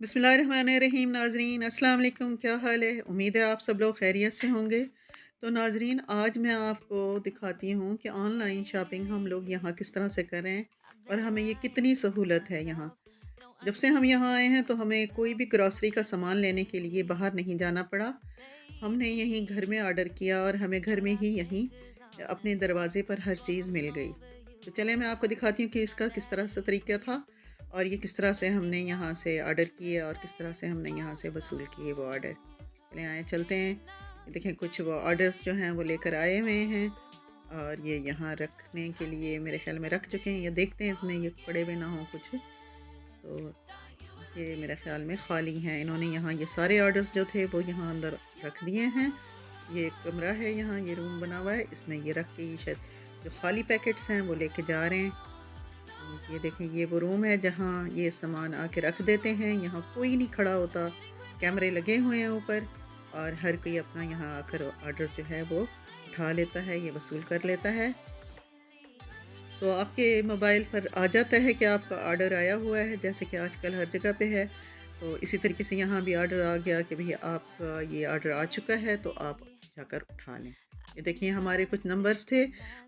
बिस्मिल्लाहिर्रहमानिर्रहीम। नाजरीन अस्सलाम वालेकुम, क्या हाल है? उम्मीद है आप सब लोग खैरियत से होंगे। तो नाजरीन, आज मैं आपको दिखाती हूँ कि ऑनलाइन शॉपिंग हम लोग यहाँ किस तरह से करें और हमें ये कितनी सहूलत है यहाँ। जब से हम यहाँ आए हैं तो हमें कोई भी ग्रॉसरी का सामान लेने के लिए बाहर नहीं जाना पड़ा। हमने यहीं घर में ऑर्डर किया और हमें घर में ही यहीं अपने दरवाजे पर हर चीज़ मिल गई। तो चलें मैं आपको दिखाती हूँ कि इसका किस तरह से तरीका था और ये किस तरह से हमने यहाँ से ऑर्डर किए और किस तरह से हमने यहाँ से वसूल किए वो ऑर्डर। चलें आए चलते हैं। ये देखें कुछ वो ऑर्डर्स जो हैं वो लेकर आए हुए हैं और ये यहाँ रखने के लिए मेरे ख्याल में रख चुके हैं। ये देखते हैं इसमें ये पड़े हुए ना हो कुछ। तो ये मेरे ख़्याल में ख़ाली हैं। इन्होंने यहाँ ये सारे ऑर्डर्स जो थे वो यहाँ अंदर रख दिए हैं। ये एक कमरा है, यहाँ ये रूम बना हुआ है, इसमें ये रख के ये शायद जो खाली पैकेट्स हैं वो लेके जा रहे हैं। ये देखें ये वो रूम है जहाँ ये सामान आके रख देते हैं। यहाँ कोई नहीं खड़ा होता, कैमरे लगे हुए हैं ऊपर और हर कोई अपना यहाँ आकर ऑर्डर जो है वो उठा लेता है, ये वसूल कर लेता है। तो आपके मोबाइल पर आ जाता है कि आपका ऑर्डर आया हुआ है, जैसे कि आजकल हर जगह पे है। तो इसी तरीके से यहाँ भी ऑर्डर आ गया कि भई आपका ये ऑर्डर आ चुका है, तो आप जाकर उठा लें। ये देखिए हमारे कुछ नंबर्स थे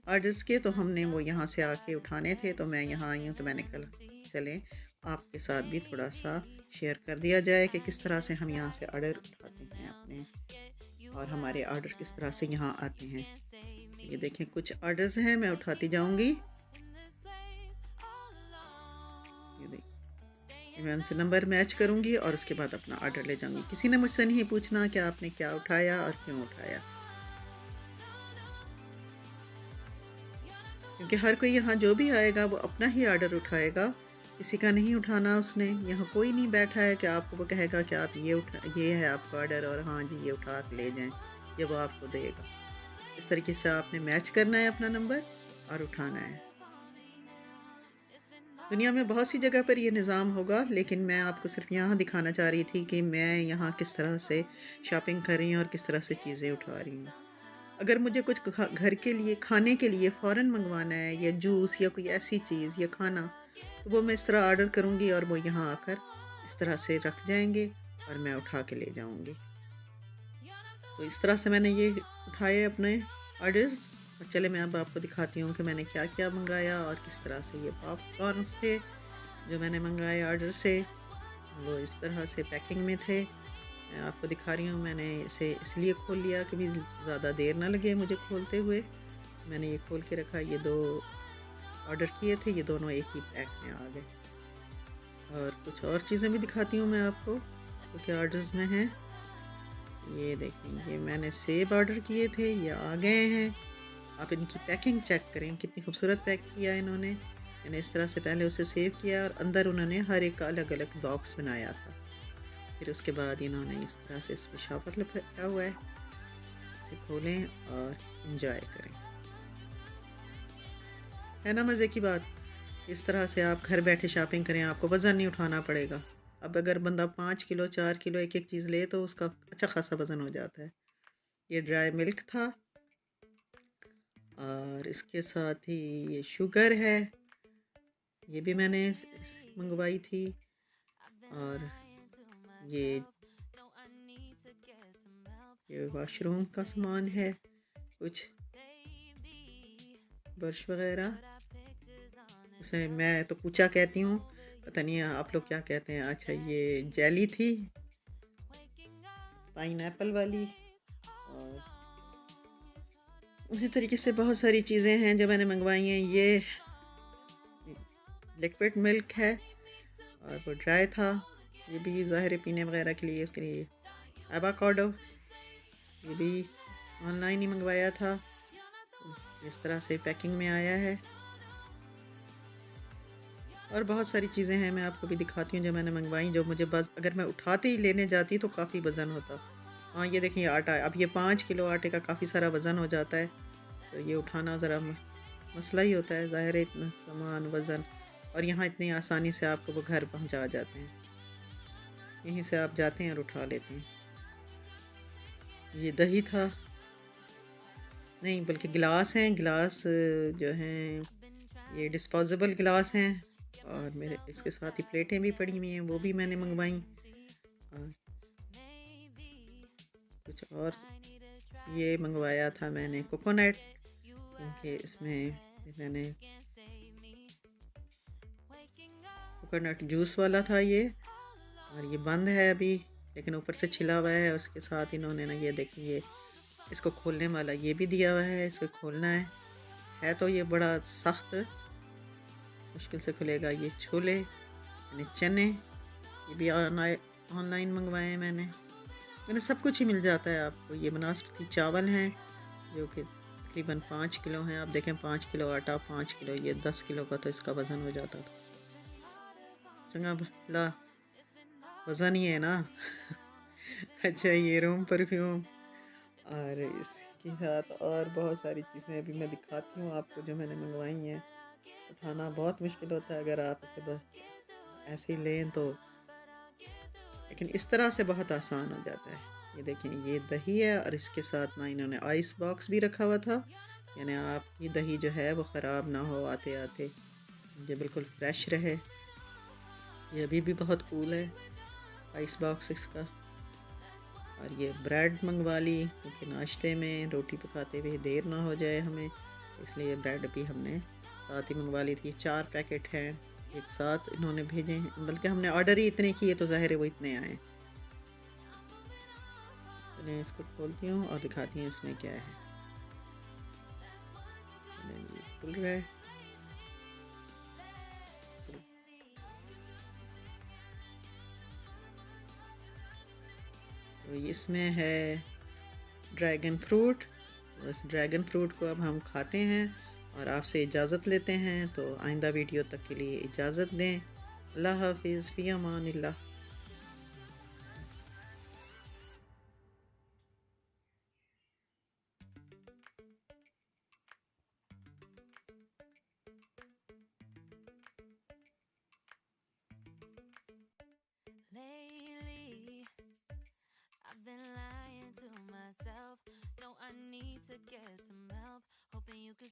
ऑर्डर्स के, तो हमने वो यहाँ से आके उठाने थे। तो मैं यहाँ आई हूँ तो मैंने कहा चलें आपके साथ भी थोड़ा-सा शेयर कर दिया जाए कि किस तरह से हम यहाँ से ऑर्डर उठाते हैं अपने और हमारे ऑर्डर किस तरह से यहाँ आते हैं। ये देखें कुछ ऑर्डर्स हैं, मैं उठाती जाऊँगी। ये देखिए मैं उनसे नंबर मैच करूँगी और उसके बाद अपना ऑर्डर ले जाऊँगी। किसी ने मुझसे नहीं पूछना कि आपने क्या उठाया और क्यों उठाया, क्योंकि हर कोई यहाँ जो भी आएगा वो अपना ही ऑर्डर उठाएगा, किसी का नहीं उठाना उसने। यहाँ कोई नहीं बैठा है कि आपको वो कहेगा कि आप ये है आपका ऑर्डर और हाँ जी ये उठा के ले जाएँ, ये वो आपको देगा। इस तरीके से आपने मैच करना है अपना नंबर और उठाना है। दुनिया में बहुत सी जगह पर ये निज़ाम होगा, लेकिन मैं आपको सिर्फ यहाँ दिखाना चाह रही थी कि मैं यहाँ किस तरह से शॉपिंग कर रही हूँ और किस तरह से चीज़ें उठा रही हूँ। अगर मुझे कुछ घर के लिए खाने के लिए फ़ौरन मंगवाना है या जूस या कोई ऐसी चीज़ या खाना, तो वो मैं इस तरह ऑर्डर करूँगी और वो यहाँ आकर इस तरह से रख जाएंगे और मैं उठा के ले जाऊँगी। तो इस तरह से मैंने ये उठाए अपने ऑर्डर्स। और चले मैं अब आपको दिखाती हूँ कि मैंने क्या क्या मंगाया और किस तरह से। ये पॉपकॉर्न्स थे जो मैंने मंगाए ऑर्डर से, वो इस तरह से पैकिंग में थे। मैं आपको दिखा रही हूँ, मैंने इसे इसलिए खोल लिया कि भी ज़्यादा देर ना लगे मुझे खोलते हुए। मैंने ये खोल के रखा। ये 2 ऑर्डर किए थे, ये दोनों एक ही पैक में आ गए। और कुछ और चीज़ें भी दिखाती हूँ मैं आपको जो कि ऑर्डर्स में हैं। ये देखें ये मैंने सेब ऑर्डर किए थे, ये आ गए हैं। आप इनकी पैकिंग चेक करें, कितनी खूबसूरत पैक किया इन्होंने। मैंने इस तरह से पहले उसे सेव किया और अंदर उन्होंने हर एक का अलग-अलग बॉक्स बनाया था। फिर उसके बाद इन्होंने इस तरह से इसमें शॉपर लपेटा हुआ है। इसे खोलें और एंजॉय करें। है ना मज़े की बात? इस तरह से आप घर बैठे शॉपिंग करें, आपको वज़न नहीं उठाना पड़ेगा। अब अगर बंदा 5 किलो 4 किलो एक-एक चीज़ ले तो उसका अच्छा खासा वज़न हो जाता है। ये ड्राई मिल्क था और इसके साथ ही ये शुगर है, ये भी मैंने मंगवाई थी। और ये वॉशरूम का सामान है, कुछ ब्रश वगैरह, उसे मैं तो कूचा कहती हूँ, पता नहीं आप लोग क्या कहते हैं। अच्छा ये जेली थी पाइनएप्पल वाली। और उसी तरीके से बहुत सारी चीज़ें हैं जो मैंने मंगवाई हैं। ये लिक्विड मिल्क है और वो ड्राई था, ये भी ज़ाहिर है पीने वगैरह के लिए। इसके लिए एवाकाडो, ये भी ऑनलाइन ही मंगवाया था, इस तरह से पैकिंग में आया है। और बहुत सारी चीज़ें हैं, मैं आपको भी दिखाती हूँ जो मैंने मंगवाई, जो मुझे बस अगर मैं उठाते ही लेने जाती तो काफ़ी वज़न होता। हाँ ये देखिए आटा, अब ये 5 किलो आटे का काफ़ी सारा वज़न हो जाता है, तो ये उठाना ज़रा मसला ही होता है, ज़ाहिर है इतना सामान वज़न। और यहाँ इतनी आसानी से आपको वो घर पहुँचा जाते हैं, यहीं से आप जाते हैं और उठा लेते हैं। ये दही था, नहीं बल्कि गिलास हैं, गिलास जो हैं ये डिस्पोजेबल गिलास हैं। और मेरे इसके साथ ही प्लेटें भी पड़ी हुई हैं, वो भी मैंने मंगवाई। और कुछ और ये मंगवाया था मैंने कोकोनट, क्योंकि इसमें मैंने कोकोनट जूस वाला था ये, और ये बंद है अभी, लेकिन ऊपर से छिला हुआ है। उसके साथ इन्होंने ना ये देखिए, इसको खोलने वाला ये भी दिया हुआ है, इसको खोलना है तो ये बड़ा सख्त, मुश्किल से खुलेगा। ये छोले यानी चने, ये भी ऑनलाइन मंगवाए हैं मैंने सब कुछ ही मिल जाता है आपको। ये बनास्पति चावल हैं जो कि तकरीबन 5 किलो हैं। आप देखें 5 किलो आटा, 5 किलो, ये 10 किलो का तो इसका वज़न हो जाता था। चंगा भला वज़न ही है ना। अच्छा, ये रूम परफ्यूम, और इसके साथ और बहुत सारी चीज़ें अभी मैं दिखाती हूँ आपको जो मैंने मंगवाई हैं। उठाना बहुत मुश्किल होता है अगर आप इसे बस ऐसे ही लें तो, लेकिन इस तरह से बहुत आसान हो जाता है। ये देखें, ये दही है और इसके साथ ना इन्होंने आइस बॉक्स भी रखा हुआ था, यानी आपकी दही जो है वो ख़राब ना हो आते आते, ये बिल्कुल फ्रेश रहे। ये अभी भी बहुत कूल है आइस बॉक्स इसका। और ये ब्रेड मंगवा ली, क्योंकि नाश्ते में रोटी पकाते हुए देर ना हो जाए हमें, इसलिए ब्रेड भी हमने साथ ही मंगवा ली थी। 4 पैकेट हैं एक साथ इन्होंने भेजे हैं, बल्कि हमने ऑर्डर ही इतने किए तो ज़ाहिर है वो इतने आए। चलिए इसको खोलती हूँ और दिखाती हूँ इसमें क्या है। ये खुल रहा है। तो इसमें है ड्रैगन फ्रूट। बस ड्रैगन फ्रूट को अब हम खाते हैं और आपसे इजाज़त लेते हैं। तो आइंदा वीडियो तक के लिए इजाज़त दें। अल्लाह हाफिज़, फ़ी अमानिल्लाह। Lately, I've been lying to myself. No, I need to get some help. Hoping you could